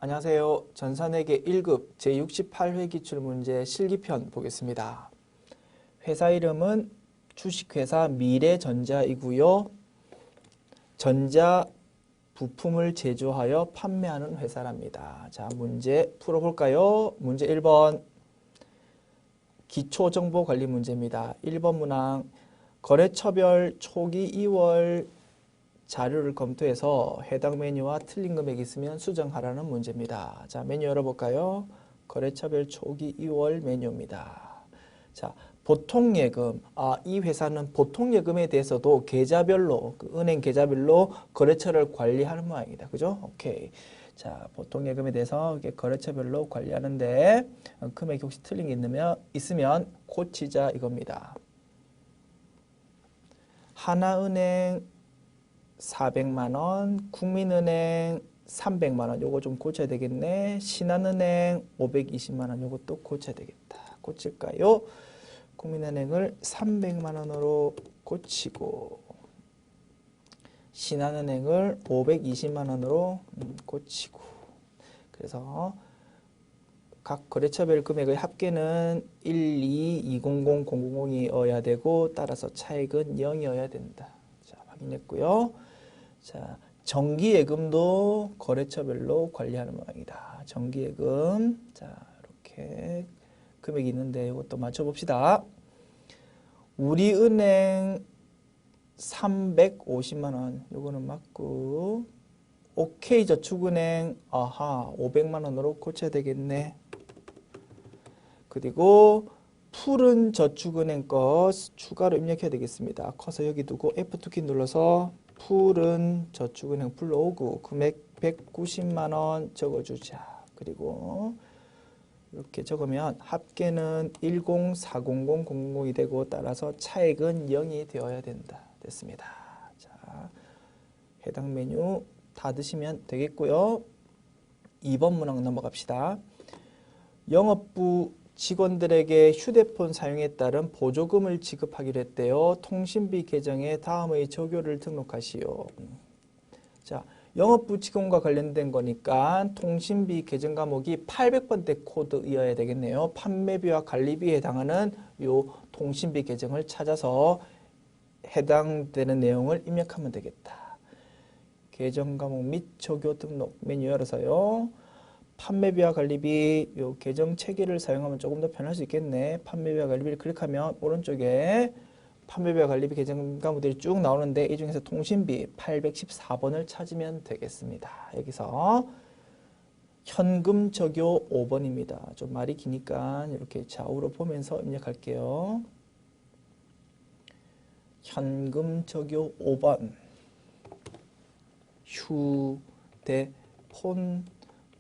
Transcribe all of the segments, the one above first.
안녕하세요. 전산회계 1급 제68회 기출문제 실기편 보겠습니다. 회사 이름은 주식회사 미래전자이고요. 전자 부품을 제조하여 판매하는 회사랍니다. 자, 문제 풀어볼까요? 문제 1번 기초정보관리 문제입니다. 1번 문항 거래처별 초기 2월 자료를 검토해서 해당 메뉴와 틀린 금액이 있으면 수정하라는 문제입니다. 자, 메뉴 열어볼까요? 거래처별 초기 2월 메뉴입니다. 자, 보통예금. 이 회사는 보통예금에 대해서도 계좌별로, 은행 계좌별로 거래처를 관리하는 모양이다. 그죠? 오케이. 자, 보통예금에 대해서 거래처별로 관리하는데 금액이 혹시 틀린 게 있으면 고치자 이겁니다. 하나은행 400만원, 국민은행 300만원, 요거 좀 고쳐야 되겠네. 신한은행 520만원, 요것도 고쳐야 되겠다. 고칠까요? 국민은행을 300만원으로 고치고 신한은행을 520만원으로 고치고, 그래서 각 거래처별 금액의 합계는 1, 2, 200, 000이어야 되고 따라서 차액은 0이어야 된다. 자, 확인했고요. 자, 정기예금도 거래처별로 관리하는 모양이다. 정기예금. 자, 이렇게 금액이 있는데 이것도 맞춰봅시다. 우리은행 350만원. 요거는 맞고, OK저축은행 500만원으로 고쳐야 되겠네. 그리고 푸른 저축은행 것 추가로 입력해야 되겠습니다. 커서 여기 두고 F2키 눌러서 푸른 저축은행 불러오고 금액 190만원 적어주자. 그리고 이렇게 적으면 합계는 10400000이 되고 따라서 차액은 0이 되어야 된다. 됐습니다. 자, 해당 메뉴 다 드시면 되겠고요. 2번 문항 넘어갑시다. 영업부 직원들에게 휴대폰 사용에 따른 보조금을 지급하기로 했대요. 통신비 계정에 다음의 조교를 등록하시오. 자, 영업부 직원과 관련된 거니까 통신비 계정 과목이 800번대 코드이어야 되겠네요. 판매비와 관리비에 해당하는 요 통신비 계정을 찾아서 해당되는 내용을 입력하면 되겠다. 계정 과목 및 조교 등록 메뉴 열어서요. 판매비와 관리비 요 계정 체계를 사용하면 조금 더 편할 수 있겠네. 판매비와 관리비를 클릭하면 오른쪽에 판매비와 관리비 계정 과목들이 쭉 나오는데 이 중에서 통신비 814번을 찾으면 되겠습니다. 여기서 현금 적요 5번입니다. 좀 말이 기니까 이렇게 좌우로 보면서 입력할게요. 현금 적요 5번. 휴대폰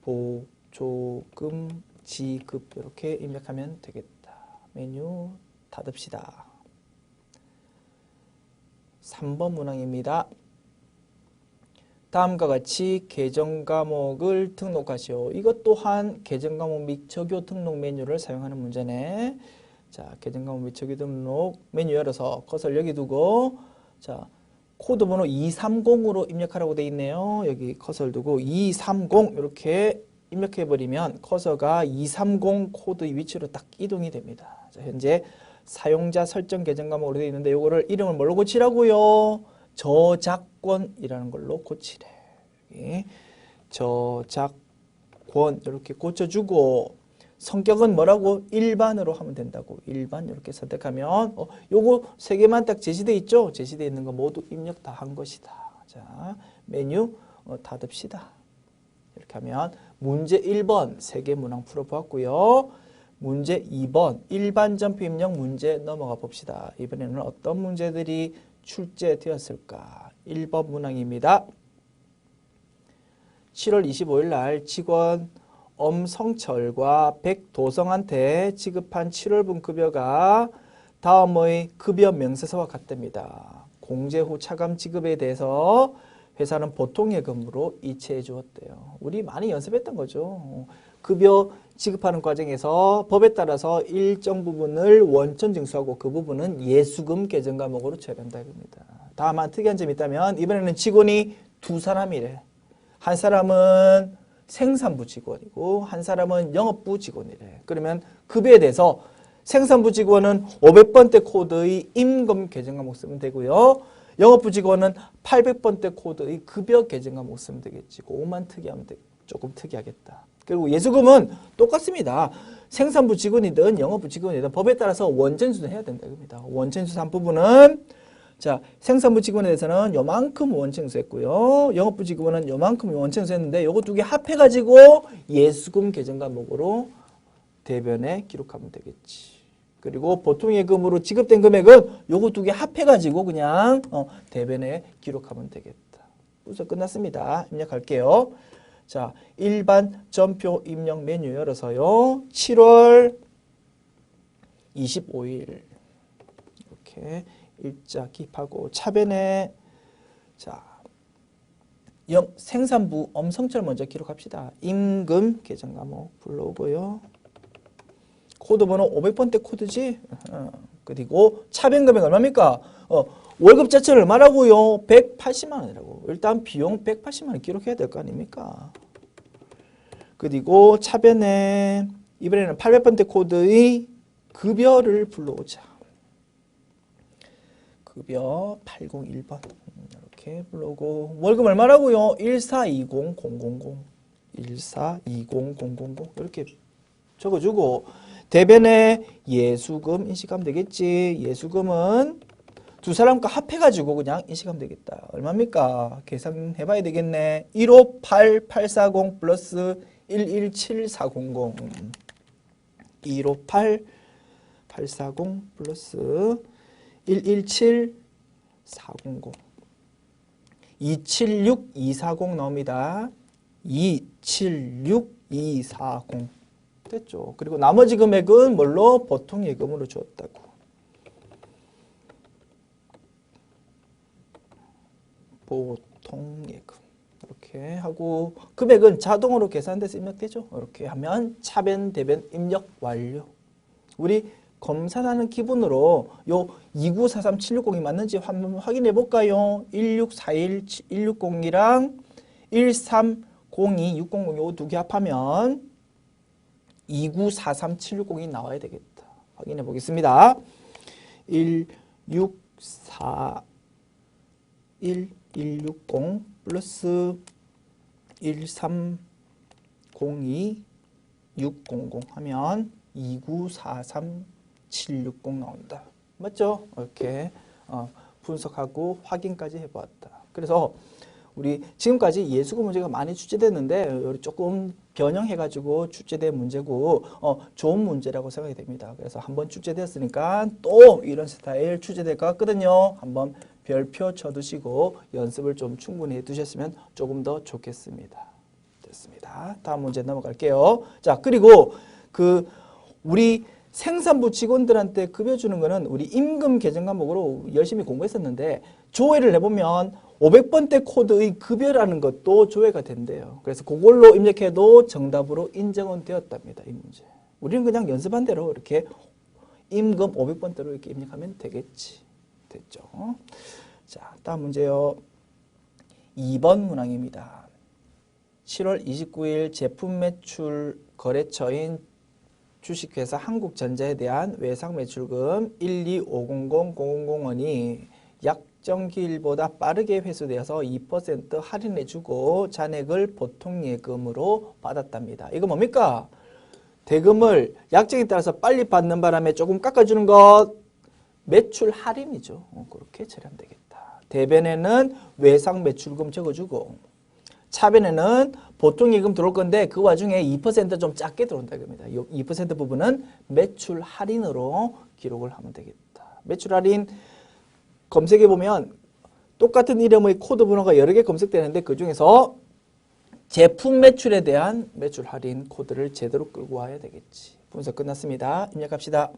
보조금 지급 이렇게 입력하면 되겠다. 메뉴 닫읍시다. 3번 문항입니다. 다음과 같이 계정 과목을 등록하시오. 이것 또한 계정 과목 및 적요 등록 메뉴를 사용하는 문제네. 자, 계정 과목 및 적요 등록 메뉴 열어서 커서를 여기 두고, 자, 코드 번호 230으로 입력하라고 되어 있네요. 여기 커서를 두고 230 이렇게 입력해버리면 커서가 230 코드 위치로 딱 이동이 됩니다. 자, 현재 사용자 설정 계정 과목으로 되어 있는데 이거를 이름을 뭘로 고치라고요? 저작권이라는 걸로 고치래. 여기 저작권 이렇게 고쳐주고 성격은 뭐라고? 일반으로 하면 된다고. 일반 이렇게 선택하면 요거 세 개만 딱 제시되어 있죠? 제시되어 있는 거 모두 입력 다 한 것이다. 자, 메뉴 닫읍시다. 이렇게 하면 문제 1번 세 개 문항 풀어보았고요. 문제 2번 일반 점표 입력 문제 넘어가 봅시다. 이번에는 어떤 문제들이 출제되었을까? 1번 문항입니다. 7월 25일 날 직원 엄성철과 백도성한테 지급한 7월분 급여가 다음의 급여 명세서와 같답니다. 공제 후 차감 지급에 대해서 회사는 보통예금으로 이체해 주었대요. 우리 많이 연습했던 거죠. 급여 지급하는 과정에서 법에 따라서 일정 부분을 원천 징수하고 그 부분은 예수금 계정 과목으로 처리한다 이겁니다. 다만 특이한 점이 있다면 이번에는 직원이 두 사람이래. 한 사람은 생산부 직원이고 한 사람은 영업부 직원이래. 그러면 급여에 대해서 생산부 직원은 500번대 코드의 임금 계정 과목 쓰면 되고요. 영업부 직원은 800번대 코드의 급여 계정 과목 쓰면 되겠지. 그것만 특이하면 조금 특이하겠다. 그리고 예수금은 똑같습니다. 생산부 직원이든 영업부 직원이든 법에 따라서 원천수는 해야 된다. 겁니다. 원천수 한 부분은 자, 생산부 직원에 대해서는 요만큼 원천수 했고요. 영업부 직원은 요만큼 원천수 했는데 요거 두 개 합해가지고 예수금 계정 과목으로 대변에 기록하면 되겠지. 그리고 보통 예금으로 지급된 금액은 요거 두 개 합해가지고 그냥 대변에 기록하면 되겠다. 순서 끝났습니다. 입력할게요. 자, 일반 전표 입력 메뉴 열어서요. 7월 25일 이렇게 일자 기입하고 차변에 자 생산부 엄성철 먼저 기록합시다. 임금 계정 과목 불러오고요. 코드 번호 500번대 코드지. 그리고 차변 금액 얼마입니까? 월급 자체는 얼마라고요? 180만 원이라고. 일단 비용 180만 원 기록해야 될 거 아닙니까? 그리고 차변에 이번에는 800번대 코드의 급여를 불러오자. 급여 801번 이렇게 불러오고 월급 얼마라고요? 1420000 1420000 이렇게 적어주고 대변에 예수금 인식하면 되겠지. 예수금은 두 사람 거 합해가지고 그냥 인식하면 되겠다. 얼마입니까? 계산해봐야 되겠네. 158840 플러스 117400 158840 플러스 117400 276240 나옵니다. 276240 됐죠. 그리고 나머지 금액은 뭘로? 보통 예금으로 줬다고. 보통 예금 이렇게 하고 금액은 자동으로 계산돼서 입력되죠. 이렇게 하면 차변 대변 입력 완료. 우리 검사하는 기분으로 요 2943760이 맞는지 한번 확인해 볼까요? 1641660이랑 1302600 요 두 개 합하면 2943760이 나와야 되겠다. 확인해 보겠습니다. 160 플러스 1302600 하면 2943760 나온다. 맞죠? 이렇게 분석하고 확인까지 해보았다. 그래서 우리 지금까지 예수금 문제가 많이 출제됐는데 조금 변형해가지고 출제된 문제고 좋은 문제라고 생각이 됩니다. 그래서 한번 출제됐으니까 또 이런 스타일 출제될 것 같거든요. 한번 별표 쳐두시고 연습을 좀 충분히 해두셨으면 조금 더 좋겠습니다. 됐습니다. 다음 문제 넘어갈게요. 자, 그리고 우리 생산부 직원들한테 급여 주는 거는 우리 임금 계정 과목으로 열심히 공부했었는데 조회를 해보면 500번대 코드의 급여라는 것도 조회가 된대요. 그래서 그걸로 입력해도 정답으로 인정은 되었답니다. 이 문제. 우리는 그냥 연습한 대로 이렇게 임금 500번대로 이렇게 입력하면 되겠지. 됐죠? 자, 다음 문제요. 2번 문항입니다. 7월 29일 제품 매출 거래처인 주식회사 한국전자에 대한 외상 매출금 12500,000원이 약정기일보다 빠르게 회수되어서 2% 할인해주고 잔액을 보통 예금으로 받았답니다. 이거 뭡니까? 대금을 약정에 따라서 빨리 받는 바람에 조금 깎아주는 것 매출 할인이죠. 그렇게 처리하면 되겠다. 대변에는 외상 매출금 적어주고 차변에는 보통 예금 들어올 건데 그 와중에 2% 좀 작게 들어온다 겁니다. 이 2% 부분은 매출 할인으로 기록을 하면 되겠다. 매출 할인 검색해 보면 똑같은 이름의 코드 번호가 여러 개 검색되는데 그 중에서 제품 매출에 대한 매출 할인 코드를 제대로 끌고 와야 되겠지. 분석 끝났습니다. 입력합시다.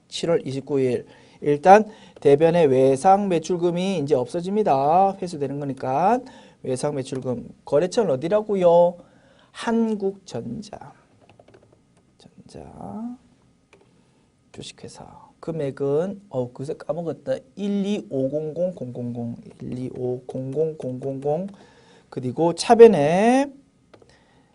7월 29일 일단 대변의 외상 매출금이 이제 없어집니다. 회수되는 거니까 외상 매출금 거래처는 어디라고요? 한국전자 주식회사 금액은 그새 까먹었다. 12500,000 12500,000 그리고 차변에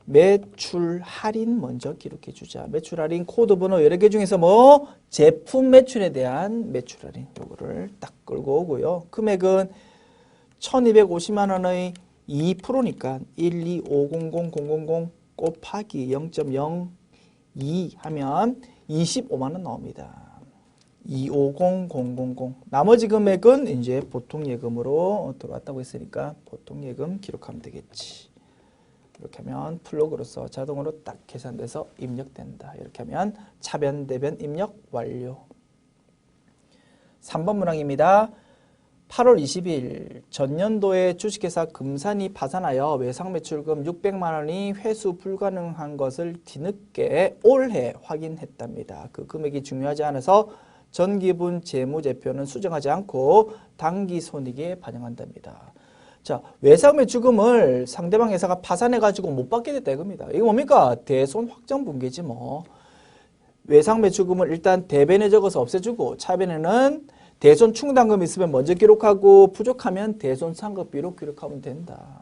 매출 할인 먼저 기록해 주자. 매출 할인 코드 번호 여러 개 중에서 뭐 제품 매출에 대한 매출 할인 요거를 딱 끌고 오고요. 금액은 1250만 원의 2%니까 1250000 곱하기 0.02 하면 25만 원 나옵니다. 250000. 나머지 금액은 이제 보통 예금으로 들어왔다고 했으니까 보통 예금 기록하면 되겠지. 이렇게 하면 플러그로서 자동으로 딱 계산돼서 입력된다. 이렇게 하면 차변 대변 입력 완료. 3번 문항입니다. 8월 20일 전년도에 주식회사 금산이 파산하여 외상매출금 600만 원이 회수 불가능한 것을 뒤늦게 올해 확인했답니다. 그 금액이 중요하지 않아서 전기분 재무제표는 수정하지 않고 당기손익에 반영한답니다. 자, 외상매출금을 상대방 회사가 파산해가지고 못 받게 됐다 이겁니다. 이거 뭡니까? 대손 확정분기지 뭐. 외상매출금을 일단 대변에 적어서 없애주고 차변에는 대손 충당금이 있으면 먼저 기록하고 부족하면 대손 상각비로 기록하면 된다.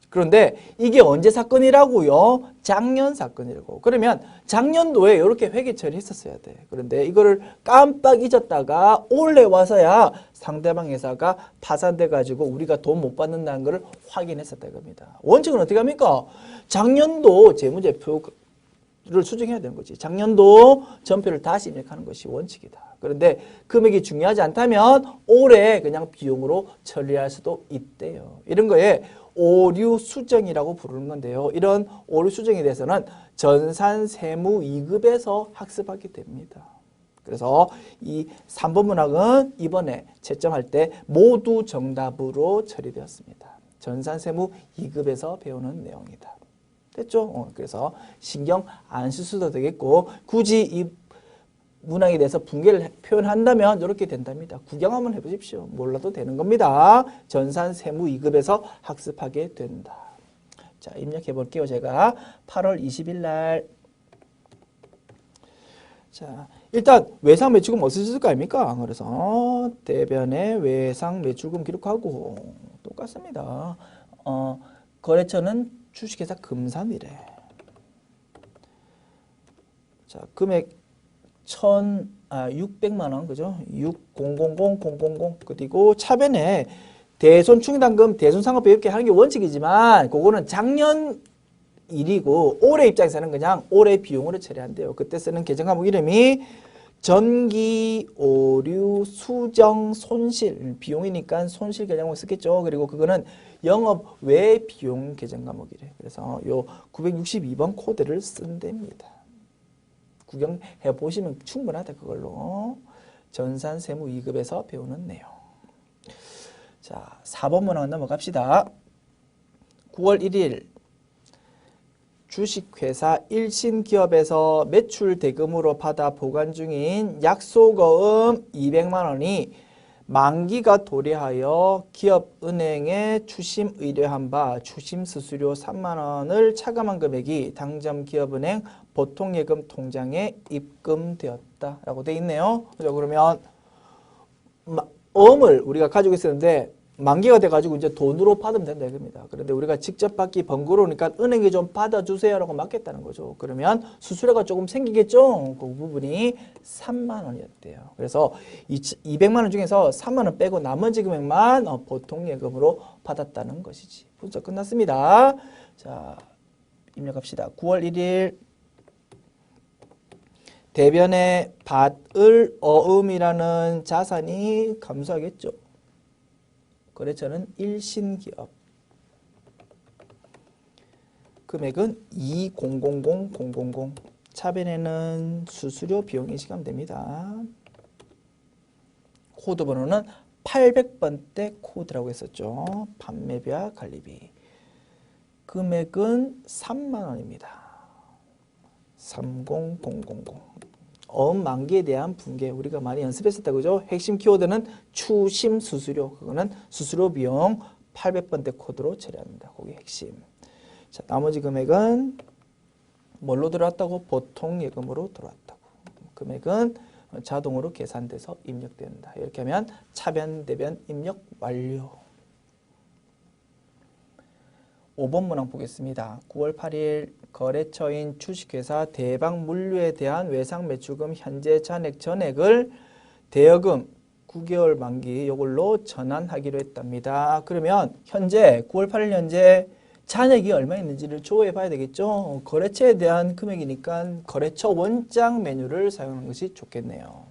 그런데 이게 언제 사건이라고요? 작년 사건이라고. 그러면 작년도에 이렇게 회계 처리했었어야 돼. 그런데 이거를 깜빡 잊었다가 올해 와서야 상대방 회사가 파산돼 가지고 우리가 돈 못 받는다는 걸 확인했었다 이겁니다. 원칙은 어떻게 합니까? 작년도 재무제표를 수정해야 되는 거지. 작년도 전표를 다시 입력하는 것이 원칙이다. 그런데 금액이 중요하지 않다면 올해 그냥 비용으로 처리할 수도 있대요. 이런 거에 오류 수정이라고 부르는 건데요. 이런 오류 수정에 대해서는 전산 세무 2급에서 학습하게 됩니다. 그래서 이 3번 문항은 이번에 채점할 때 모두 정답으로 처리되었습니다. 전산 세무 2급에서 배우는 내용이다. 됐죠? 그래서 신경 안 쓸 수도 되겠고 굳이 이 문항에 대해서 붕괴를 표현한다면 이렇게 된답니다. 구경 한번 해보십시오. 몰라도 되는 겁니다. 전산 세무 2급에서 학습하게 된다. 자, 입력해 볼게요. 제가 8월 20일 날. 자, 일단 외상 매출금 어디서 쓸 거 아닙니까? 그래서 대변에 외상 매출금 기록하고 똑같습니다. 거래처는 주식회사 금산이래. 자, 금액 600만 원, 그죠? 6000 그리고 차변에 대손 충당금, 대손 상업비 이렇게 하는 게 원칙이지만 그거는 작년 일이고 올해 입장에서는 그냥 올해 비용으로 처리한대요. 그때 쓰는 계정 과목 이름이 전기, 오류, 수정, 손실, 비용이니까 손실 계정 과목 쓰겠죠. 그리고 그거는 영업 외 비용 계정 과목이래. 그래서 요 962번 코드를 쓴답니다. 구경해 보시면 충분하다 그걸로. 전산 세무 2급에서 배우는 내용. 자, 4번 문항 넘어갑시다. 9월 1일 주식회사 일신기업에서 매출 대금으로 받아 보관 중인 약소거음 200만 원이 만기가 도래하여 기업은행에 추심 의뢰한 바 추심 수수료 3만 원을 차감한 금액이 당점 기업은행 보통예금 통장에 입금되었다라고 돼 있네요. 그죠? 그러면 어음을 우리가 가지고 있었는데 만기가 돼가지고 이제 돈으로 받으면 된다 이겁니다. 그런데 우리가 직접 받기 번거로우니까 은행에 좀 받아주세요라고 맡겼다는 거죠. 그러면 수수료가 조금 생기겠죠. 그 부분이 3만 원이었대요. 그래서 200만 원 중에서 3만 원 빼고 나머지 금액만 보통 예금으로 받았다는 것이지. 분석 끝났습니다. 자, 입력합시다. 9월 1일 대변에 받을 어음이라는 자산이 감소하겠죠. 거래처는 일신기업. 금액은 2000000. 차변에는 수수료 비용 인식하면 됩니다. 코드 번호는 800번대 코드라고 했었죠. 판매비와 관리비. 금액은 3만 원입니다. 30000. 어음 만기에 대한 붕괴 우리가 많이 연습했었다 그죠? 핵심 키워드는 추심 수수료. 그거는 수수료 비용 800번대 코드로 처리합니다. 그게 핵심. 자, 나머지 금액은 뭘로 들어왔다고? 보통 예금으로 들어왔다고. 금액은 자동으로 계산돼서 입력된다. 이렇게 하면 차변 대변 입력 완료. 5번 문항 보겠습니다. 9월 8일 거래처인 주식회사 대박물류에 대한 외상 매출금 현재 잔액 전액을 대여금 9개월 만기 이걸로 전환하기로 했답니다. 그러면 현재 9월 8일 현재 잔액이 얼마 있는지를 조회해 봐야 되겠죠. 거래처에 대한 금액이니까 거래처 원장 메뉴를 사용하는 것이 좋겠네요.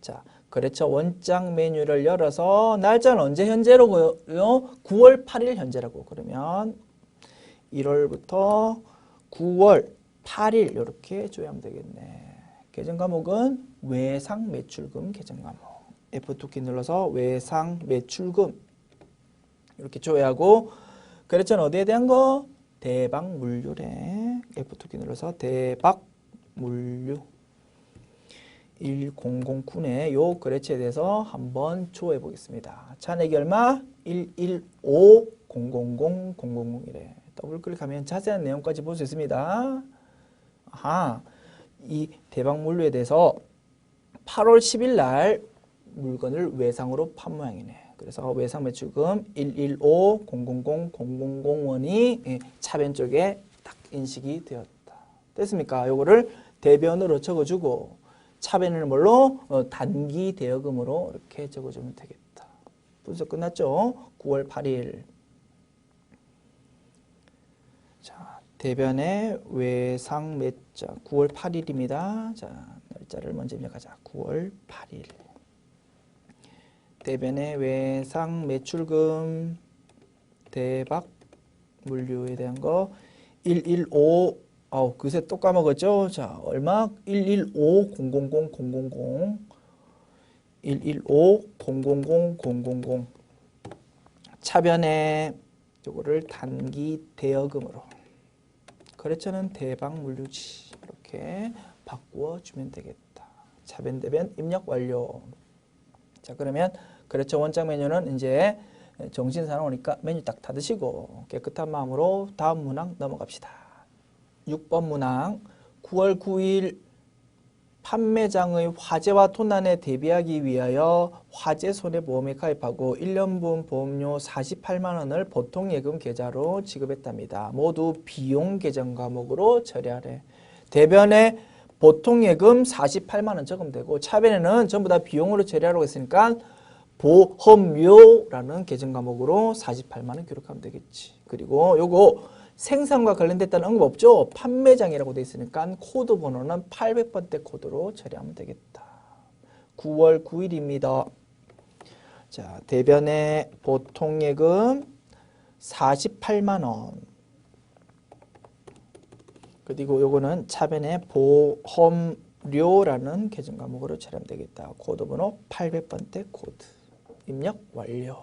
자, 거래처 원장 메뉴를 열어서 날짜는 언제 현재로고요? 9월 8일 현재라고. 그러면 1월부터 9월 8일 이렇게 조회하면 되겠네. 계정 과목은 외상 매출금 계정 과목. F2키 눌러서 외상 매출금 이렇게 조회하고 거래처는 어디에 대한 거? 대박물류래. F2키 눌러서 대박물류 1009네 요 거래처에 대해서 한번 조회해 보겠습니다. 잔액이 얼마? 11500000이래. 더블 클릭하면 자세한 내용까지 볼 수 있습니다. 아하, 이 대박물류에 대해서 8월 10일 날 물건을 외상으로 판 모양이네. 그래서 외상 매출금 11500000원이 차변 쪽에 딱 인식이 되었다. 됐습니까? 요거를 대변으로 적어주고 차변을 뭘로? 단기 대여금으로 이렇게 적어주면 되겠다. 분석 끝났죠? 9월 8일. 자, 대변의 외상 매자 9월 8일입니다. 자, 날짜를 먼저 입력하자. 9월 8일. 대변의 외상 매출금 대박 물류에 대한 거 115 그새 또 까먹었죠? 자, 얼마? 11500000 11500000 차변에 요거를 단기 대여금으로 거래처는 대박물류지 이렇게 바꾸어 주면 되겠다. 차변 대변 입력 완료. 자, 그러면 거래처 원장 메뉴는 이제 정신사나움 오니까 메뉴 딱 닫으시고 깨끗한 마음으로 다음 문항 넘어갑시다. 6번 문항 9월 9일 판매장의 화재와 도난에 대비하기 위하여 화재 손해보험에 가입하고 1년분 보험료 48만 원을 보통예금 계좌로 지급했답니다. 모두 비용 계정 과목으로 처리하래. 대변에 보통예금 48만 원 적으면 차변에는 전부 다 비용으로 처리하라고 했으니까 보험료라는 계정 과목으로 48만 원 기록하면 되겠지. 그리고 요거 생산과 관련됐다는 언급 없죠? 판매장이라고 돼 있으니까 코드 번호는 800번대 코드로 처리하면 되겠다. 9월 9일입니다. 자, 대변의 보통예금 48만 원. 그리고 요거는 차변의 보험료라는 계정 과목으로 처리하면 되겠다. 코드 번호 800번대 코드. 입력 완료.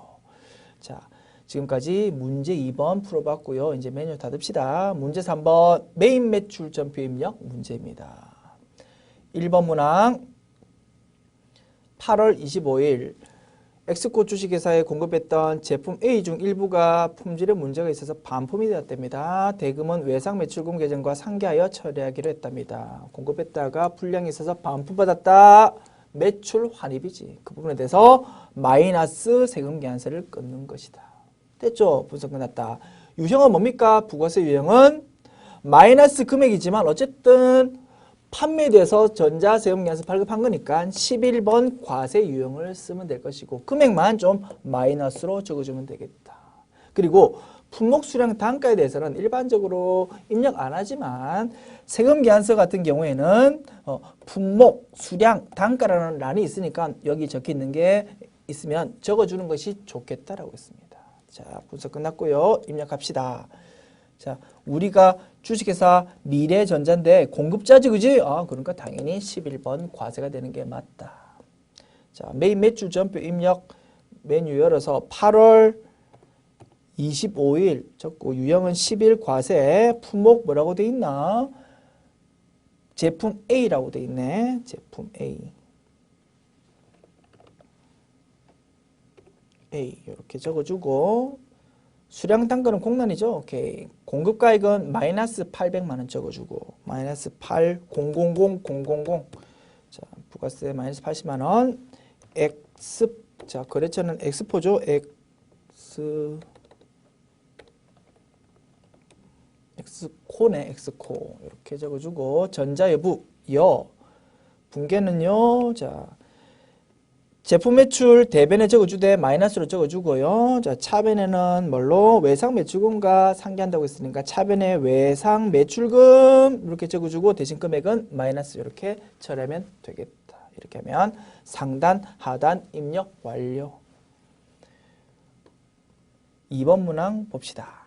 자, 지금까지 문제 2번 풀어봤고요. 이제 메뉴 닫읍시다. 문제 3번 메인 매출 전표 입력 문제입니다. 1번 문항 8월 25일 엑스코 주식회사에 공급했던 제품 A 중 일부가 품질에 문제가 있어서 반품이 되었답니다. 대금은 외상 매출금 계정과 상기하여 처리하기로 했답니다. 공급했다가 불량이 있어서 반품받았다. 매출 환입이지. 그 부분에 대해서 마이너스 세금 계산서를 끊는 것이다. 됐죠? 분석 끝났다. 유형은 뭡니까? 부가세 유형은 마이너스 금액이지만 어쨌든 판매돼서 전자세금 계산서 발급한 거니까 11번 과세 유형을 쓰면 될 것이고 금액만 좀 마이너스로 적어주면 되겠다. 그리고 품목 수량 단가에 대해서는 일반적으로 입력 안 하지만 세금 계산서 같은 경우에는 품목 수량 단가라는 란이 있으니까 여기 적혀 있는 게 있으면 적어주는 것이 좋겠다라고 했습니다. 자, 분석 끝났고요. 입력합시다. 자, 우리가 주식회사 미래전자인데 공급자지, 그지? 그러니까 당연히 11번 과세가 되는 게 맞다. 자, 메인 매출 전표 입력 메뉴 열어서 8월 25일 적고 유형은 10일 과세, 품목 뭐라고 돼 있나? 제품 A라고 돼 있네. 제품 A. 이렇게 적어주고 수량 단가는 공란이죠. 오케이. 공급가액은 마이너스 800만 원 적어주고 마이너스 8000000. 자, 부가세 마이너스 80만 원. 자, 거래처는 엑스포죠. X코네, X코. 이렇게 적어주고, 전자 여부, 여. 분계는요, 자, 제품 매출 대변에 적어주되 마이너스로 적어주고요. 자, 차변에는 뭘로? 외상 매출금과 상기한다고 했으니까 차변에 외상 매출금 이렇게 적어주고 대신 금액은 마이너스 이렇게 처리하면 되겠다. 이렇게 하면 상단, 하단 입력 완료. 2번 문항 봅시다.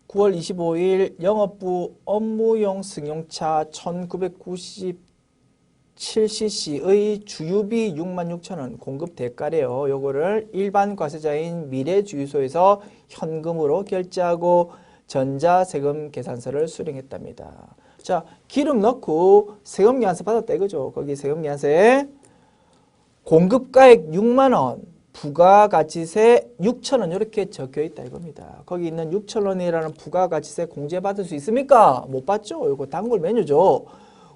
9월 25일 영업부 업무용 승용차 1997cc의 주유비 66,000원 공급 대가래요. 요거를 일반 과세자인 미래주유소에서 현금으로 결제하고 전자세금 계산서를 수령했답니다. 자, 기름 넣고 세금계산서 받았다 이거죠. 거기 세금계산서에 공급가액 6만원, 부가가치세 6,000원 이렇게 적혀있다 이겁니다. 거기 있는 6,000원이라는 부가가치세 공제받을 수 있습니까? 못 받죠. 이거 단골 메뉴죠.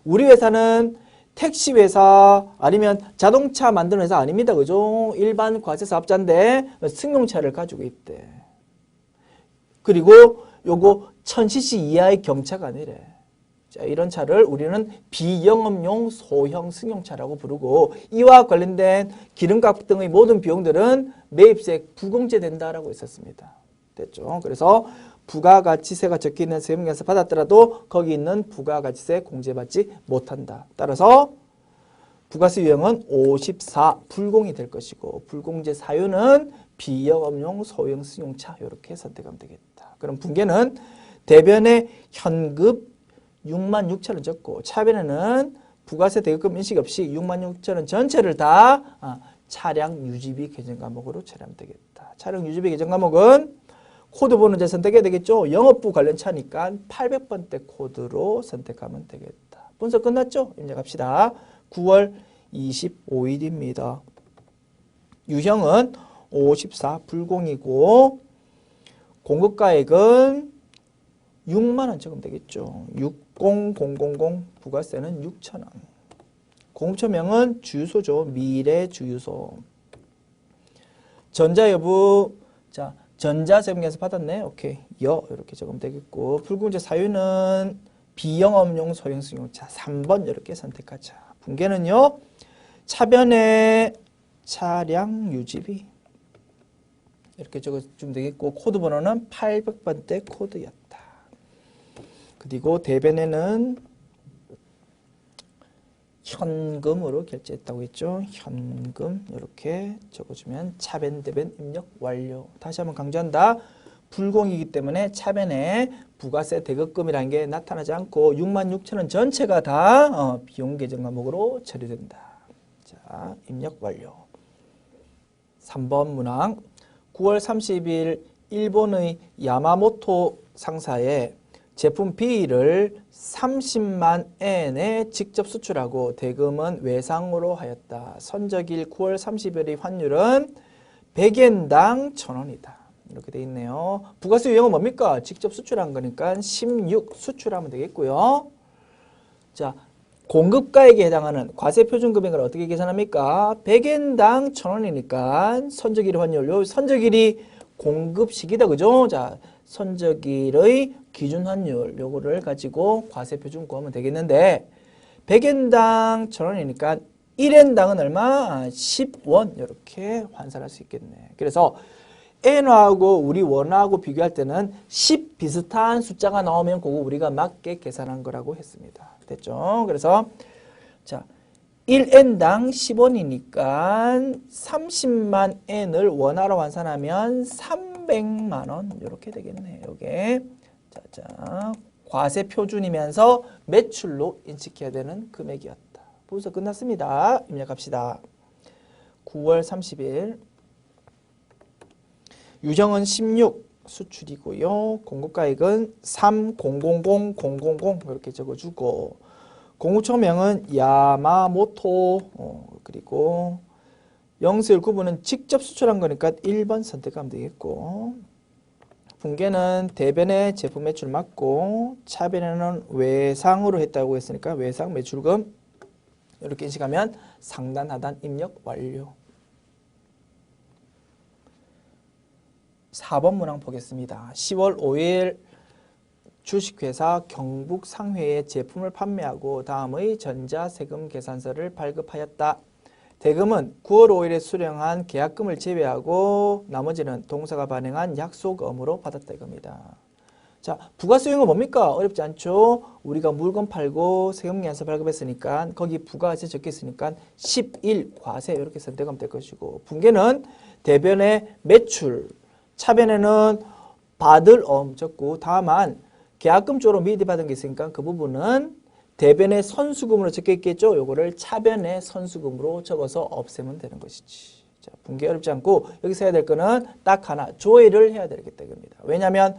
우리 회사는 택시회사 아니면 자동차 만드는 회사 아닙니다. 그죠? 일반 과세사업자인데 승용차를 가지고 있대. 그리고 요거 1000cc 이하의 경차가 아니래. 자, 이런 차를 우리는 비영업용 소형 승용차라고 부르고 이와 관련된 기름값 등의 모든 비용들은 매입세 부공제된다라고 했었습니다. 됐죠? 그래서 부가가치세가 적혀있는 세금계산서 받았더라도 거기 있는 부가가치세 공제받지 못한다. 따라서 부가세 유형은 54 불공이 될 것이고 불공제 사유는 비영업용 소형 승용차 이렇게 선택하면 되겠다. 그럼 분계는 대변에 현금 66,000원 적고 차변에는 부가세 대금 인식 없이 66,000원 전체를 다 차량 유지비 계정 과목으로 처리하면 되겠다. 차량 유지비 계정 과목은 코드 번호 이제 선택해야 되겠죠. 영업부 관련 차니까 800번대 코드로 선택하면 되겠다. 분석 끝났죠? 입력합시다. 9월 25일입니다. 유형은 54 불공이고 공급가액은 6만원 적으면 되겠죠. 60000 부가세는 6,000원. 공급처명은 주유소죠. 미래주유소. 전자여부 자 전자세금계산서 받았네. 오케이. 여 이렇게 적으면 되겠고 불공제 사유는 비영업용 소형 승용차 3번 이렇게 선택하자. 분계는요. 차변에 차량 유지비 이렇게 적어주면 되겠고 코드 번호는 800번대 코드였다. 그리고 대변에는 현금으로 결제했다고 했죠. 현금 이렇게 적어주면 차변 대변 입력 완료. 다시 한번 강조한다. 불공이기 때문에 차변에 부가세 대급금이라는 게 나타나지 않고 66,000원 전체가 다 비용 계정 과목으로 처리된다. 자, 입력 완료. 3번 문항 9월 30일 일본의 야마모토 상사에 제품 B를 30만 엔에 직접 수출하고 대금은 외상으로 하였다. 선적일 9월 30일의 환율은 100엔당 1,000원이다. 이렇게 돼 있네요. 부가세 유형은 뭡니까? 직접 수출한 거니까 16 수출하면 되겠고요. 자, 공급가액에 해당하는 과세 표준 금액을 어떻게 계산합니까? 100엔당 1,000원이니까 선적일 환율, 요 선적일이 공급 시기다. 그죠? 자, 선적일의 기준 환율 요거를 가지고 과세 표준 구하면 되겠는데 100엔당 1,000원이니까 1엔당은 얼마? 10원 이렇게 환산할 수 있겠네. 그래서 엔화하고 우리 원화하고 비교할 때는 10 비슷한 숫자가 나오면 그거 우리가 맞게 계산한 거라고 했습니다. 됐죠? 그래서 자 1엔당 10원이니까 30만 엔을 원화로 환산하면 300만 원 이렇게 되겠네. 요게 자, 과세 표준이면서 매출로 인식해야 되는 금액이었다. 분석 끝났습니다. 입력합시다. 9월 30일 유형은 16 수출이고요. 공급가액은 300000 이렇게 적어주고 공급처명은 야마모토 그리고 영세율 구분은 직접 수출한 거니까 1번 선택하면 되겠고 분계는 대변에 제품 매출 맞고 차변에는 외상으로 했다고 했으니까 외상 매출금 이렇게 인식하면 상단 하단 입력 완료. 4번 문항 보겠습니다. 10월 5일 주식회사 경북상회에 제품을 판매하고 다음의 전자세금 계산서를 발급하였다. 대금은 9월 5일에 수령한 계약금을 제외하고 나머지는 동사가 발행한 약속금으로 받았다 이겁니다. 자, 부가수익은 뭡니까? 어렵지 않죠? 우리가 물건 팔고 세금계산서 발급했으니까 거기 부가세 적혀 있으니까 11과세 이렇게 선택하면 될 것이고, 분계는 대변의 매출, 차변에는 받을 적고 다만 계약금 쪽으로 미리 받은 게 있으니까 그 부분은 대변의 선수금으로 적혀 있겠죠? 요거를 차변의 선수금으로 적어서 없애면 되는 것이지. 자, 분계 어렵지 않고 여기서 해야 될 거는 딱 하나, 조회를 해야 되겠다 이겁니다. 왜냐하면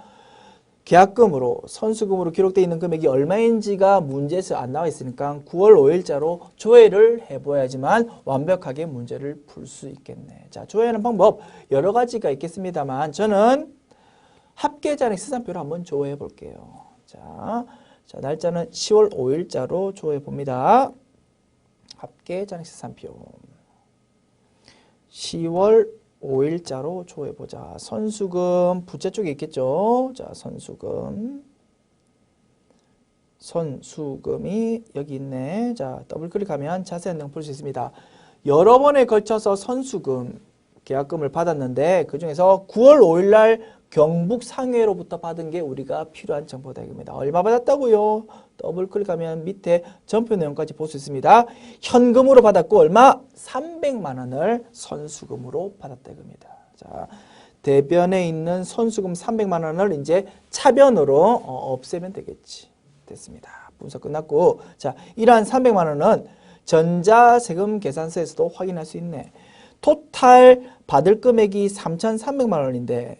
계약금으로 선수금으로 기록되어 있는 금액이 얼마인지가 문제에서 안 나와 있으니까 9월 5일자로 조회를 해봐야지만 완벽하게 문제를 풀 수 있겠네. 자, 조회하는 방법 여러 가지가 있겠습니다만 저는 합계잔액시산표를 한번 조회해 볼게요. 자, 날짜는 10월 5일자로 조회해 봅니다. 합계잔액시산표 10월 5일자로 조회해 보자. 선수금 부채 쪽에 있겠죠. 자, 선수금이 여기 있네. 자, 더블 클릭하면 자세한 내용 볼 수 있습니다. 여러 번에 걸쳐서 선수금 계약금을 받았는데 그 중에서 9월 5일 날 경북상회로부터 받은 게 우리가 필요한 정보다 이겁니다. 얼마 받았다고요? 더블 클릭하면 밑에 전표 내용까지 볼 수 있습니다. 현금으로 받았고 얼마? 300만 원을 선수금으로 받았다 이겁니다. 자, 대변에 있는 선수금 300만 원을 이제 차변으로 없애면 되겠지. 됐습니다. 분석 끝났고, 자, 이러한 300만 원은 전자세금 계산서에서도 확인할 수 있네. 토탈 받을 금액이 3,300만 원인데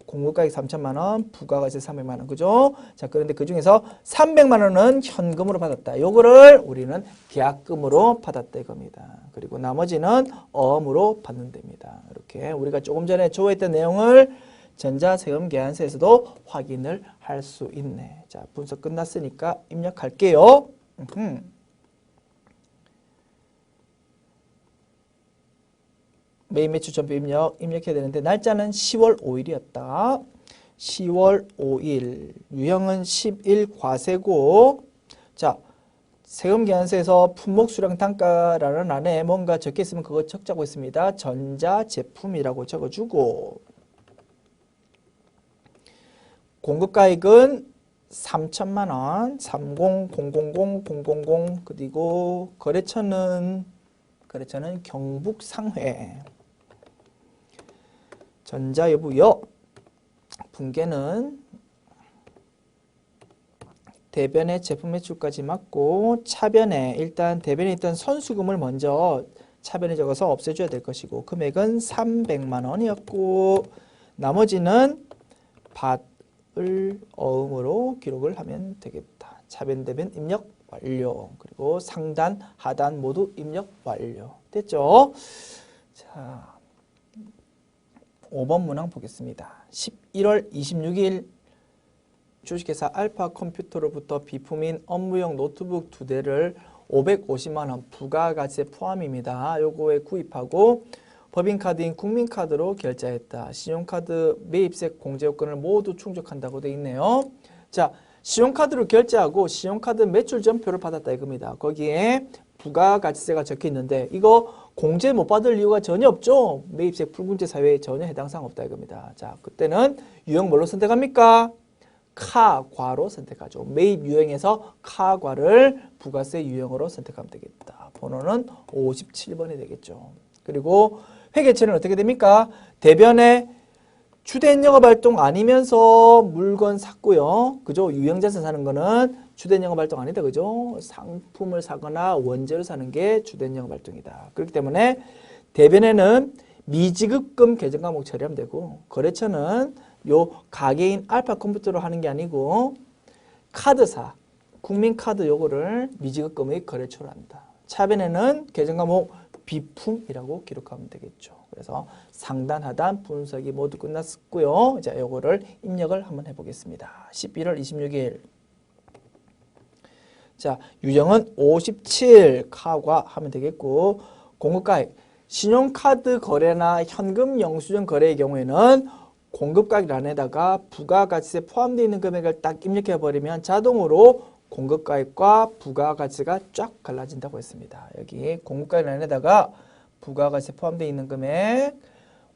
공급가액 3천만 원, 부가가세 300만 원, 그죠? 자, 그런데 그 중에서 300만 원은 현금으로 받았다. 요거를 우리는 계약금으로 받았다 이겁니다. 그리고 나머지는 어음으로 받는 됩니다. 이렇게 우리가 조금 전에 조회했던 내용을 전자세금 계산서에서도 확인을 할 수 있네. 자, 분석 끝났으니까 입력할게요. 매입 매출 전표 입력해야 되는데 날짜는 10월 5일이었다. 10월 5일 유형은 11과세고, 자, 세금계산서에서 품목수량 단가라는 안에 뭔가 적혀 있으면 그거 적자고 있습니다. 전자제품이라고 적어주고, 공급가액은 3천만 원, 30,000,000, 그리고 거래처는 경북상회. 전자여부요. 분계는 대변에 제품 매출까지 맞고, 차변에 일단 대변에 있던 선수금을 먼저 차변에 적어서 없애줘야 될 것이고, 금액은 300만 원이었고 나머지는 받을 어음으로 기록을 하면 되겠다. 차변 대변 입력 완료. 그리고 상단 하단 모두 입력 완료. 됐죠? 자, 5번 문항 보겠습니다. 11월 26일 주식회사 알파컴퓨터로부터 비품인 업무용 노트북 2대를 550만 원 부가가세 포함입니다. 요거에 구입하고 법인카드인 국민카드로 결제했다. 신용카드 매입세 공제요건을 모두 충족한다고 되어 있네요. 자, 신용카드로 결제하고 신용카드 매출 전표를 받았다 이겁니다. 거기에 부가가치세가 적혀 있는데 이거 공제 못 받을 이유가 전혀 없죠. 매입세 불공제 사유에 전혀 해당 사항 없다 이겁니다. 자, 그때는 유형 뭘로 선택합니까? 카과로 선택하죠. 매입 유형에서 카과를 부가세 유형으로 선택하면 되겠다. 번호는 57번이 되겠죠. 그리고 회계처는 어떻게 됩니까? 대변에 주된 영업활동 아니면서 물건 샀고요. 그죠? 유형자산 사는 거는 주된 영업활동 아니다. 그죠? 상품을 사거나 원재료 사는 게 주된 영업활동이다. 그렇기 때문에 대변에는 미지급금 계정 과목 처리하면 되고, 거래처는 요 가게인 알파컴퓨터로 하는 게 아니고 카드사, 국민카드 요거를 미지급금의 거래처로 한다. 차변에는 계정 과목 비품이라고 기록하면 되겠죠. 그래서 상단 하단 분석이 모두 끝났고요. 자, 요거를 입력을 한번 해보겠습니다. 11월 26일. 자, 유형은 57 카과 하면 되겠고, 공급가액 신용카드 거래나 현금 영수증 거래의 경우에는 공급가액란에다가 부가가치세 포함되어 있는 금액을 딱 입력해버리면 자동으로 공급가액과 부가가치가 쫙 갈라진다고 했습니다. 여기 공급가액란에다가 부가가치세 포함되어 있는 금액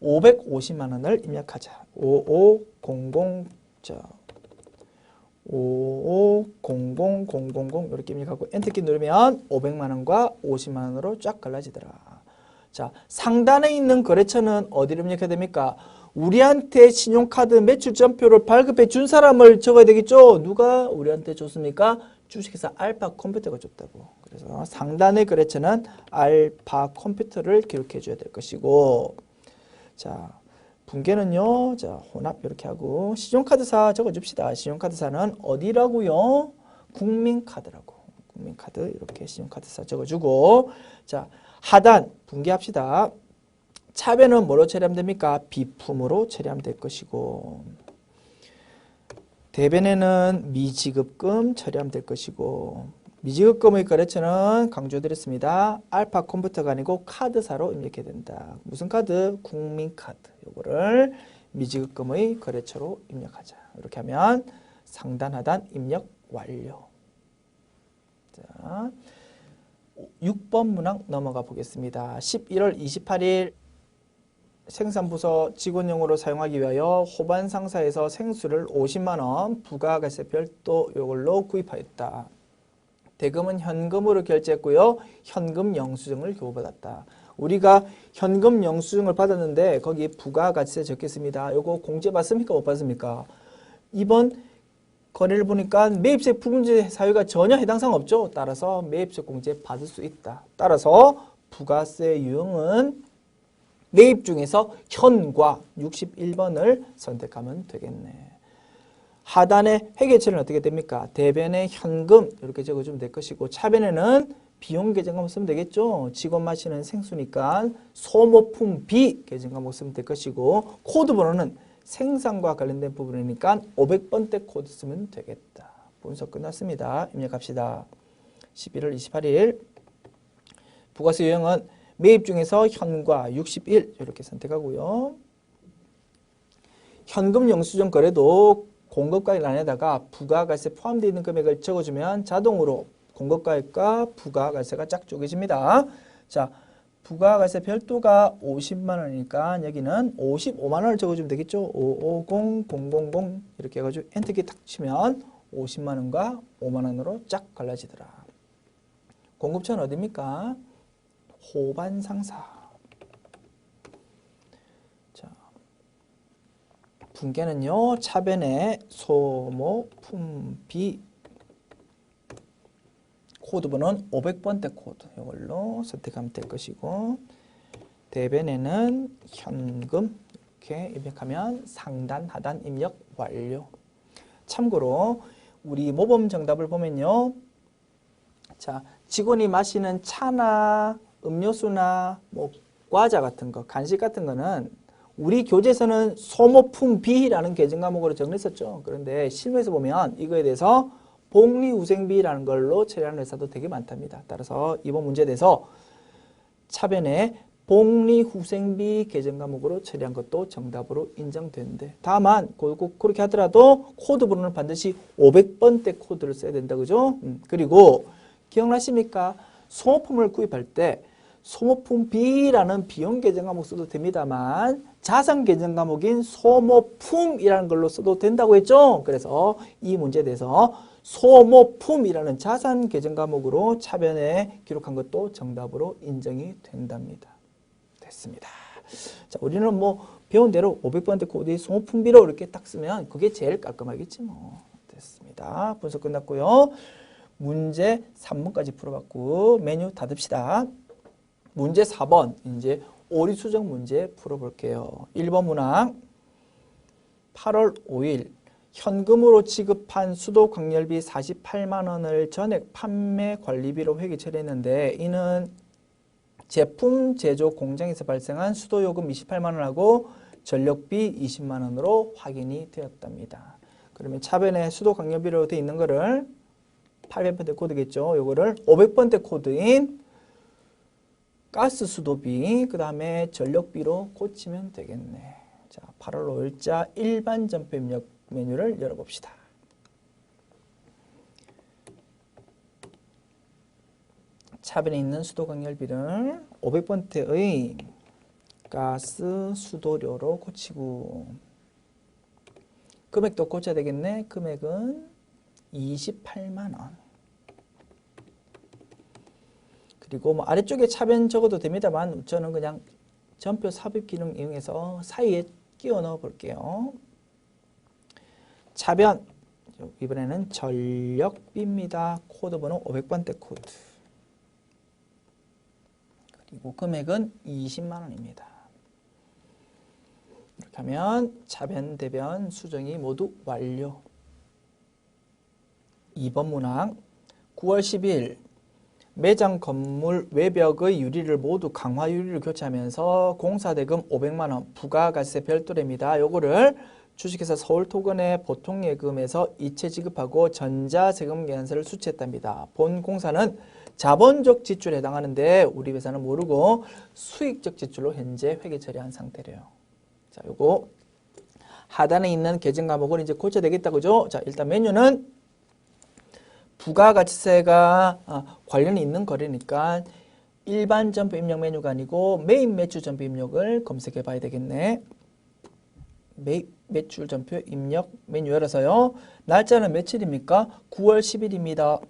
550만 원을 입력하자. 5500 5500000 이렇게 입력하고 엔터키 누르면 500만 원과 50만 원으로 쫙 갈라지더라. 자, 상단에 있는 거래처는 어디를 입력해야 됩니까? 우리한테 신용카드 매출점표를 발급해 준 사람을 적어야 되겠죠? 누가 우리한테 줬습니까? 주식회사 알파컴퓨터가 줬다고. 그래서 상단의 거래처는 알파컴퓨터를 기록해 줘야 될 것이고, 자, 분계는요, 자, 혼합 이렇게 하고, 신용카드사 적어줍시다. 신용카드사는 어디라고요? 국민카드라고. 국민카드 이렇게 신용카드사 적어주고, 자, 하단 분계합시다. 차변은 뭐로 처리하면 됩니까? 비품으로 처리하면 될 것이고, 대변에는 미지급금 처리하면 될 것이고, 미지급금의 거래처는 강조드렸습니다. 알파컴퓨터가 아니고 카드사로 입력해야 된다. 무슨 카드? 국민카드. 요거를 미지급금의 거래처로 입력하자. 이렇게 하면 상단 하단 입력 완료. 자, 6번 문항 넘어가 보겠습니다. 11월 28일 생산부서 직원용으로 사용하기 위하여 호반 상사에서 생수를 50만 원 부가가세 별도 요걸로 구입하였다. 대금은 현금으로 결제했고요. 현금 영수증을 교부받았다. 우리가 현금 영수증을 받았는데 거기 부가가치세 적겠습니다. 요거 공제 받습니까? 못 받습니까? 이번 거래를 보니까 매입세 부분제 사유가 전혀 해당사항 없죠. 따라서 매입세 공제 받을 수 있다. 따라서 부가세 유형은 매입 중에서 현과 61번을 선택하면 되겠네. 하단의 회계처는 어떻게 됩니까? 대변에 현금 이렇게 적어주면 될 것이고, 차변에는 비용 계정 과목 쓰면 되겠죠. 직원 마시는 생수니까 소모품 비 계정 과목 쓰면 될 것이고, 코드 번호는 생산과 관련된 부분이니까 500번대 코드 쓰면 되겠다. 분석 끝났습니다. 입력합시다. 11월 28일 부가세 유형은 매입 중에서 현과 61 이렇게 선택하고요. 현금 영수증 거래도 공급가액란에다가 부가가세 포함되어 있는 금액을 적어주면 자동으로 공급가액과 부가가세가 쫙 쪼개집니다. 자, 부가가세 별도가 50만 원이니까 여기는 55만 원을 적어주면 되겠죠. 550000 이렇게 해가지고 엔터키 탁 치면 50만 원과 5만 원으로 쫙 갈라지더라. 공급처는 어디입니까? 호반 상사. 자, 분계는요, 차변에 소모품비 코드번호는 500번대 코드 이걸로 선택하면 될 것이고, 대변에는 현금 이렇게 입력하면 상단 하단 입력 완료. 참고로 우리 모범 정답을 보면요, 자, 직원이 마시는 차나 음료수나 뭐 과자 같은 거, 간식 같은 거는 우리 교재에서는 소모품비라는 계정 과목으로 정리했었죠. 그런데 실무에서 보면 이거에 대해서 복리후생비라는 걸로 처리하는 회사도 되게 많답니다. 따라서 이번 문제에 대해서 차변에 복리후생비 계정 과목으로 처리한 것도 정답으로 인정되는데, 다만 꼭 그렇게 하더라도 코드 번호는 반드시 500번대 코드를 써야 된다, 그죠? 그리고 기억나십니까? 소모품을 구입할 때 소모품 B라는 비용 계정 과목 써도 됩니다만 자산 계정 과목인 소모품이라는 걸로 써도 된다고 했죠. 그래서 이 문제에 대해서 소모품이라는 자산 계정 과목으로 차변에 기록한 것도 정답으로 인정이 된답니다. 됐습니다. 자, 우리는 뭐 배운 대로 500번대 코드의 소모품비로 이렇게 딱 쓰면 그게 제일 깔끔하겠지 뭐. 됐습니다. 분석 끝났고요. 문제 3번까지 풀어봤고 메뉴 닫읍시다. 문제 4번 이제 오리 수정 문제 풀어볼게요. 1번 문항 8월 5일 현금으로 지급한 수도 광열비 48만 원을 전액 판매 관리비로 회계 처리했는데 이는 제품 제조 공장에서 발생한 수도 요금 28만 원하고 전력비 20만 원으로 확인이 되었답니다. 그러면 차변에 수도 광열비로 되어 있는 거를 800번대 코드겠죠. 요거를 500번대 코드인 가스 수도비, 그 다음에 전력비로 고치면 되겠네. 자, 8월 5일자 일반 점표 입력 메뉴를 열어봅시다. 차변에 있는 수도 강열비를 500번대의 가스 수도료로 고치고 금액도 고쳐야 되겠네. 금액은 28만 원. 그리고 뭐 아래쪽에 차변 적어도 됩니다만 저는 그냥 점표 삽입 기능 이용해서 사이에 끼워 넣어 볼게요. 차변 이번에는 전력비입니다. 코드 번호 500번대 코드. 그리고 금액은 20만 원입니다. 이렇게 하면 차변, 대변 수정이 모두 완료. 2번 문항 9월 10일 매장 건물 외벽의 유리를 모두 강화 유리를 교체하면서 공사대금 500만 원 부가가세 별도랍니다. 요거를 주식회사 서울토건의 보통예금에서 이체 지급하고 전자세금 계산서를 수취했답니다. 본 공사는 자본적 지출에 해당하는데 우리 회사는 모르고 수익적 지출로 현재 회계 처리한 상태래요. 자, 요거 하단에 있는 계정 과목을 이제 고쳐야 되겠다, 그죠? 자, 일단 메뉴는 부가가치세가 관련이 있는 거래니까 일반 점표 입력 메뉴가 아니고 메인 매출 점표 입력을 검색해 봐야 되겠네. 매출 점표 입력 메뉴 열어서요. 날짜는 며칠입니까? 9월 10일입니다.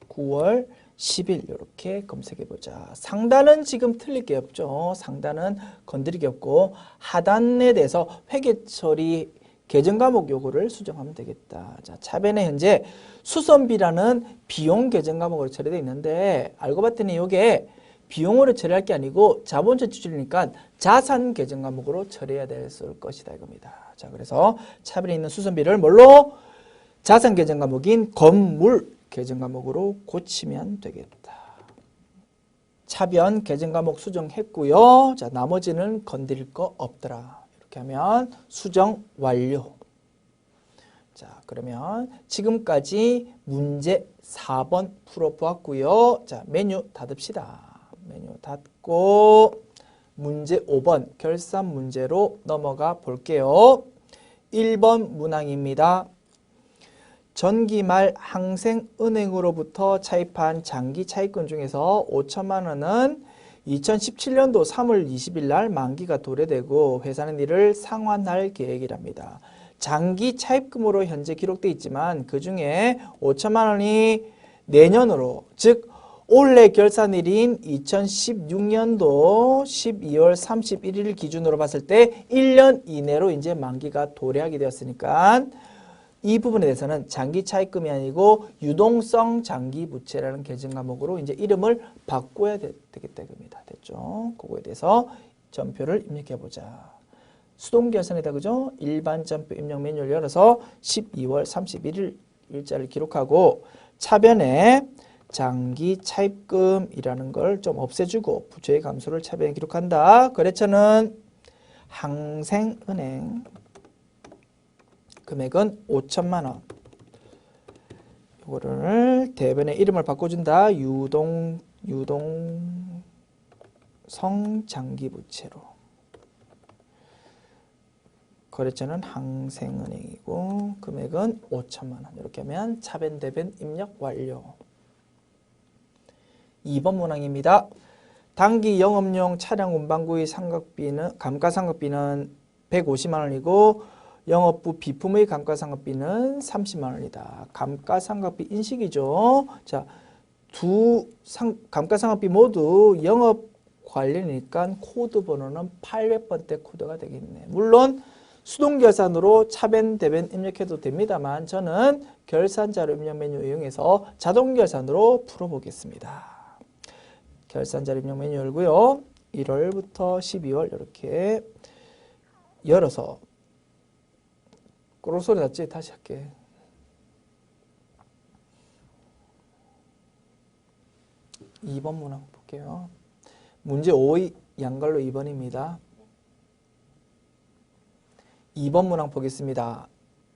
9월 10일 이렇게 검색해 보자. 상단은 지금 틀릴 게 없죠. 상단은 건드릴 게 없고 하단에 대해서 회계 처리 계정 과목 요구를 수정하면 되겠다. 자, 차변에 현재 수선비라는 비용 계정 과목으로 처리되어 있는데 알고 봤더니 이게 비용으로 처리할 게 아니고 자본적 지출이니까 자산 계정 과목으로 처리해야 될 것이다 이겁니다. 자, 그래서 차변에 있는 수선비를 뭘로? 자산 계정 과목인 건물 계정 과목으로 고치면 되겠다. 차변 계정 과목 수정했고요. 자, 나머지는 건드릴 거 없더라. 이렇게 하면 수정 완료. 자, 그러면 지금까지 문제 4번 풀어보았고요. 자, 메뉴 닫읍시다. 메뉴 닫고 문제 5번 결산 문제로 넘어가 볼게요. 1번 문항입니다. 전기말 항생은행으로부터 차입한 장기 차입금 중에서 5천만 원은 2017년도 3월 20일 날 만기가 도래되고 회사는 이를 상환할 계획이랍니다. 장기 차입금으로 현재 기록되어 있지만 그중에 5천만 원이 내년으로 즉 올해 결산일인 2016년도 12월 31일 기준으로 봤을 때 1년 이내로 이제 만기가 도래하게 되었으니까 이 부분에 대해서는 장기 차입금이 아니고 유동성 장기 부채라는 계정 과목으로 이제 이름을 바꿔야 되겠다 이겁니다. 됐죠? 그거에 대해서 점표를 입력해 보자. 수동 결산이다 그죠? 일반 점표 입력 메뉴를 열어서 12월 31일 일자를 기록하고 차변에 장기 차입금이라는 걸 좀 없애주고 부채의 감소를 차변에 기록한다. 거래처는 항생은행 금액은 5천만 원. 이거를 대변의 이름을 바꿔준다. 유동성 장기부채로. 거래처는 항생은행이고 금액은 5천만 원. 이렇게 하면 차변 대변 입력 완료. 2번 문항입니다. 단기 영업용 차량 운반구의 감가상각비는 150만 원이고 영업부 비품의 감가상각비는 30만 원이다. 감가상각비 인식이죠. 자, 두 감가상각비 모두 영업 관련이니까 코드 번호는 800번대 코드가 되겠네. 물론 수동결산으로 차변, 대변 입력해도 됩니다만 저는 결산자료 입력 메뉴 이용해서 자동결산으로 풀어보겠습니다. 결산자료 입력 메뉴 열고요. 1월부터 12월 이렇게 열어서 꼬르륵 소리 났지? 다시 할게. (2번) 문항 볼게요. 문제 5의 양갈로 2번입니다. 2번 문항 보겠습니다.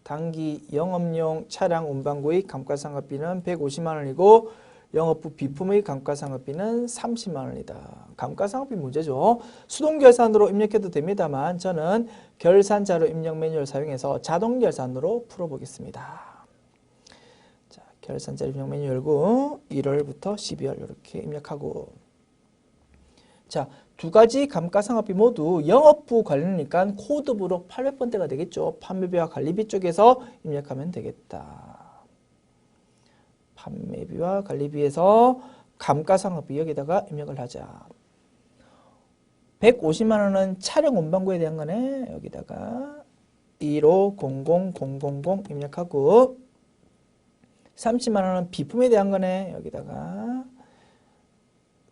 단기 영업용 차량 운반구의 감가상각비는 150만 원이고 영업부 비품의 감가상각비는 30만 원이다. 감가상각비 문제죠. 수동결산으로 입력해도 됩니다만 저는 결산자료 입력 매뉴얼 사용해서 자동결산으로 풀어보겠습니다. 자, 결산자료 입력 매뉴얼 열고 1월부터 12월 이렇게 입력하고 자, 두 가지 감가상각비 모두 영업부 관련이니까 코드부록 800번대가 되겠죠. 판매비와 관리비 쪽에서 입력하면 되겠다. 판매비와 관리비에서 감가상각비 여기다가 입력을 하자. 150만 원은 촬영 운반구에 대한 거네. 여기다가 1500000 입력하고 30만 원은 비품에 대한 거네. 여기다가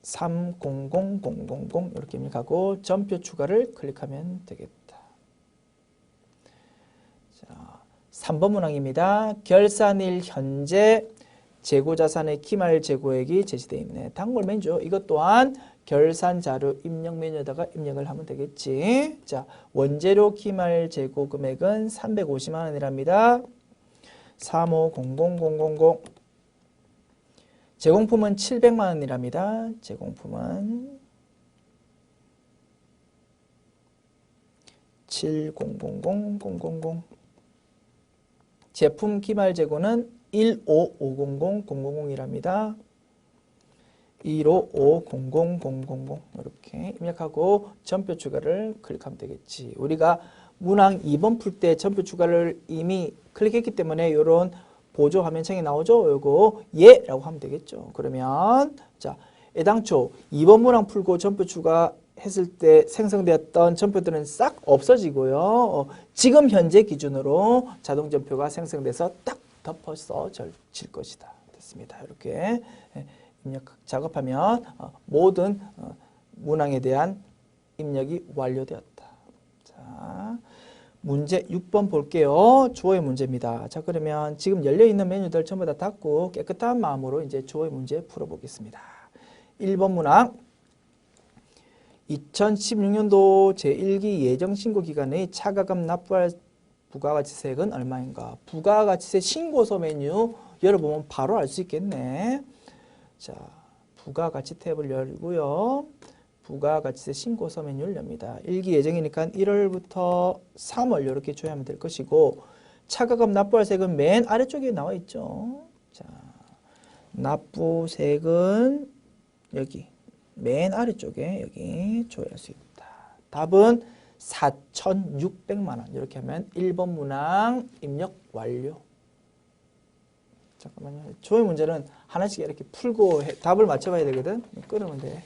300000 이렇게 입력하고 전표 추가를 클릭하면 되겠다. 자, 3번 문항입니다. 결산일 현재 재고자산의 기말 재고액이 제시되어 있네. 단골 메뉴죠. 이것 또한 결산자료 입력 메뉴에다가 입력을 하면 되겠지. 자, 원재료 기말 재고 금액은 350만 원이랍니다. 3500000. 제공품은 700만 원이랍니다. 제공품은 7000000. 제품 기말 재고는 1550000이랍니다. 1550000 이렇게 입력하고 전표 추가를 클릭하면 되겠지. 우리가 문항 2번 풀 때 전표 추가를 이미 클릭했기 때문에 이런 보조 화면창이 나오죠. 요거 예라고 하면 되겠죠. 그러면 자, 애당초 2번 문항 풀고 전표 추가했을 때 생성되었던 전표들은 싹 없어지고요. 지금 현재 기준으로 자동 전표가 생성돼서 딱 덮어서 질 것이다. 됐습니다. 이렇게 입력 작업하면 모든 문항에 대한 입력이 완료되었다. 자, 문제 6번 볼게요. 주어의 문제입니다. 자, 그러면 지금 열려있는 메뉴들 전부 다 닫고 깨끗한 마음으로 이제 주어의 문제 풀어보겠습니다. 1번 문항 2016년도 제1기 예정신고 기간의 차가금 납부할 부가가치세액은 얼마인가? 부가가치세 신고서 메뉴 열어보면 바로 알 수 있겠네. 자, 부가가치 탭을 열고요. 부가가치세 신고서 메뉴를 엽니다. 1기 예정이니까 1월부터 3월 이렇게 조회하면 될 것이고 차가금 납부할 세액은 맨 아래쪽에 나와 있죠. 자, 납부세액은 여기 맨 아래쪽에 여기 조회할 수 있다. 답은 4,600만 원. 이렇게 하면 1번 문항 입력 완료. 잠깐만요. 조회 문제는 하나씩 이렇게 풀고 답을 맞춰봐야 되거든. 끊으면 돼.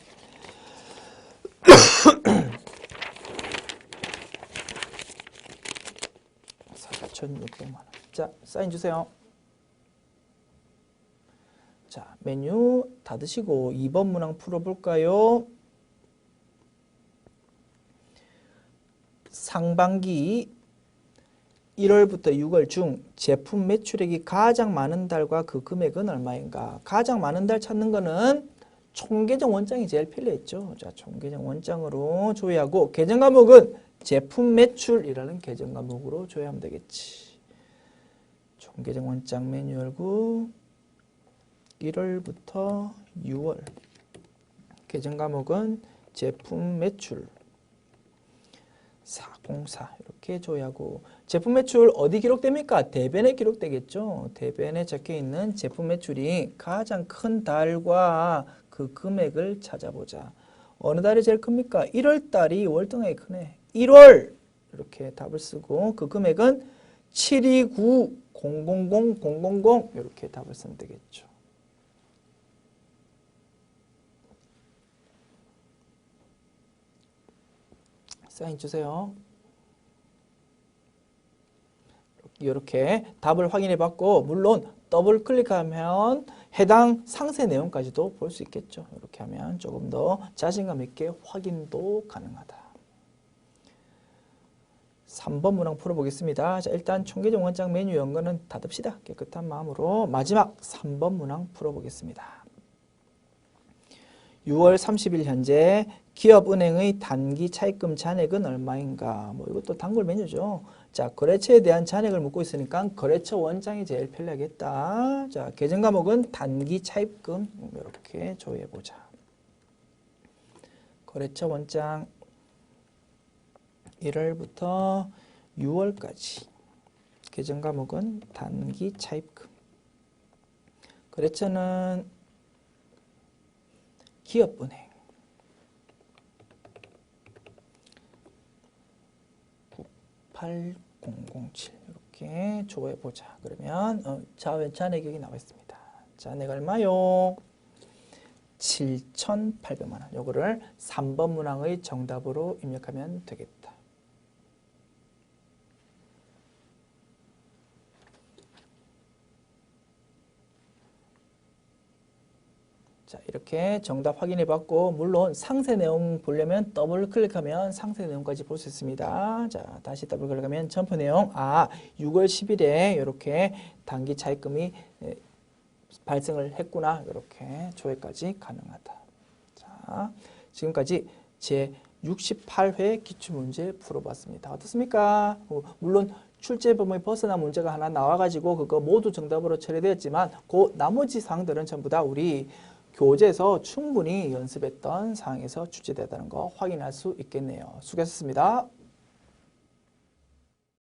4,600만 원. 자, 사인 주세요. 자, 메뉴 닫으시고 2번 문항 풀어볼까요? 상반기 1월부터 6월 중 제품 매출액이 가장 많은 달과 그 금액은 얼마인가? 가장 많은 달 찾는 거는 총계정 원장이 제일 편리했죠. 자, 총계정 원장으로 조회하고 계정 과목은 제품 매출이라는 계정 과목으로 조회하면 되겠지. 총계정 원장 메뉴 열고 1월부터 6월 계정 과목은 제품 매출 404 이렇게 조회하고 제품 매출 어디 기록됩니까? 대변에 기록되겠죠. 대변에 적혀있는 제품 매출이 가장 큰 달과 그 금액을 찾아보자. 어느 달이 제일 큽니까? 1월 달이 월등하게 크네. 1월 이렇게 답을 쓰고 그 금액은 729000000 이렇게 답을 쓰면 되겠죠. 사인 주세요. 이렇게 답을 확인해 봤고 물론 더블 클릭하면 해당 상세 내용까지도 볼 수 있겠죠. 이렇게 하면 조금 더 자신감 있게 확인도 가능하다. 3번 문항 풀어보겠습니다. 자, 일단 총계정 원장 메뉴 연거는 닫읍시다. 깨끗한 마음으로 마지막 3번 문항 풀어보겠습니다. 6월 30일 현재 기업은행의 단기 차입금 잔액은 얼마인가? 뭐 이것도 단골 메뉴죠. 자, 거래처에 대한 잔액을 묻고 있으니까 거래처 원장이 제일 편리하겠다. 자, 계정 과목은 단기 차입금 이렇게 조회해 보자. 거래처 원장 1월부터 6월까지 계정 과목은 단기 차입금. 거래처는 기업은행 98007 이렇게 조회해 보자. 그러면 잔액 여기 나와 있습니다. 잔액 얼마요? 7,800만 원. 요거를 3번 문항의 정답으로 입력하면 되겠다. 자, 이렇게 정답 확인해 봤고, 물론 상세 내용 보려면 더블 클릭하면 상세 내용까지 볼 수 있습니다. 자, 다시 더블 클릭하면 점프 내용. 6월 10일에 이렇게 단기 차입금이 발생을 했구나. 이렇게 조회까지 가능하다. 자, 지금까지 제 68회 기출문제 풀어봤습니다. 어떻습니까? 물론 출제범위 벗어난 문제가 하나 나와가지고 그거 모두 정답으로 처리되었지만 그 나머지 사항들은 전부 다 우리 교재에서 충분히 연습했던 사항에서 출제되었다는 거 확인할 수 있겠네요. 수고하셨습니다.